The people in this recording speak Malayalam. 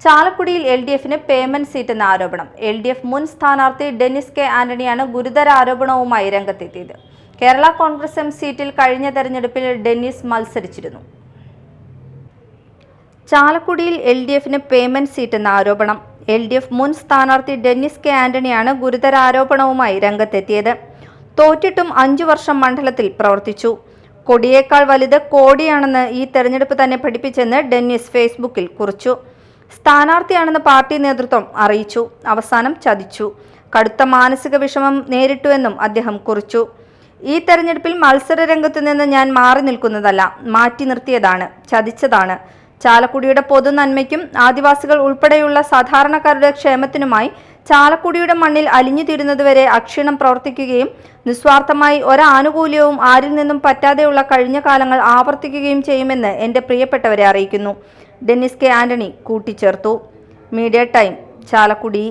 ചാലക്കുടിയിൽ LDFന് പേയ്മെന്റ് സീറ്റ് എന്ന ആരോപണം. LDF മുൻ സ്ഥാനാർത്ഥി ഡെന്നിസ് കെ ആന്റണിയാണ് ഗുരുതര ആരോപണവുമായി രംഗത്തെത്തിയത്. കേരള കോൺഗ്രസ് എം സീറ്റിൽ കഴിഞ്ഞ തെരഞ്ഞെടുപ്പിൽ ഡെന്നിസ് മത്സരിച്ചിരുന്നു. ചാലക്കുടിയിൽ LDFന് പേയ്മെന്റ് സീറ്റ് എന്ന ആരോപണം. LDF മുൻ സ്ഥാനാർത്ഥി ഡെന്നിസ് കെ ആന്റണിയാണ് ഗുരുതര ആരോപണവുമായി രംഗത്തെത്തിയത്. തോറ്റിട്ടും 5 വർഷം മണ്ഡലത്തിൽ പ്രവർത്തിച്ചു. കൊടിയേക്കാൾ വലുത് കോടിയാണെന്ന് ഈ തെരഞ്ഞെടുപ്പ് തന്നെ പഠിപ്പിച്ചെന്ന് ഡെന്നിസ് ഫേസ്ബുക്കിൽ കുറിച്ചു. സ്ഥാനാർത്ഥിയാണെന്ന് പാർട്ടി നേതൃത്വം അറിയിച്ചു. അവസാനം ചതിച്ചു. കടുത്ത മാനസിക വിഷമം നേരിട്ടുവെന്നും അദ്ദേഹം കുറിച്ചു. ഈ തെരഞ്ഞെടുപ്പിൽ മത്സര രംഗത്തു നിന്ന് ഞാൻ മാറി നിൽക്കുന്നതല്ല, മാറ്റി നിർത്തിയതാണ്, ചതിച്ചതാണ്. ചാലക്കുടിയുടെ പൊതുനന്മയ്ക്കും ആദിവാസികൾ ഉൾപ്പെടെയുള്ള സാധാരണക്കാരുടെ ക്ഷേമത്തിനുമായി ചാലക്കുടിയുടെ മണ്ണിൽ അലിഞ്ഞു തീരുന്നതുവരെ അക്ഷീണം പ്രവർത്തിക്കുകയും നിസ്വാർത്ഥമായി ഒരാനുകൂല്യവും ആരിൽ നിന്നും പറ്റാതെയുള്ള കഴിഞ്ഞ കാലങ്ങൾ ആവർത്തിക്കുകയും ചെയ്യുമെന്ന് എൻ്റെ പ്രിയപ്പെട്ടവരെ അറിയിക്കുന്നു. ഡെന്നിസ് കെ ആന്റണി കൂട്ടിച്ചേർത്തു. Media time, Chalakudy.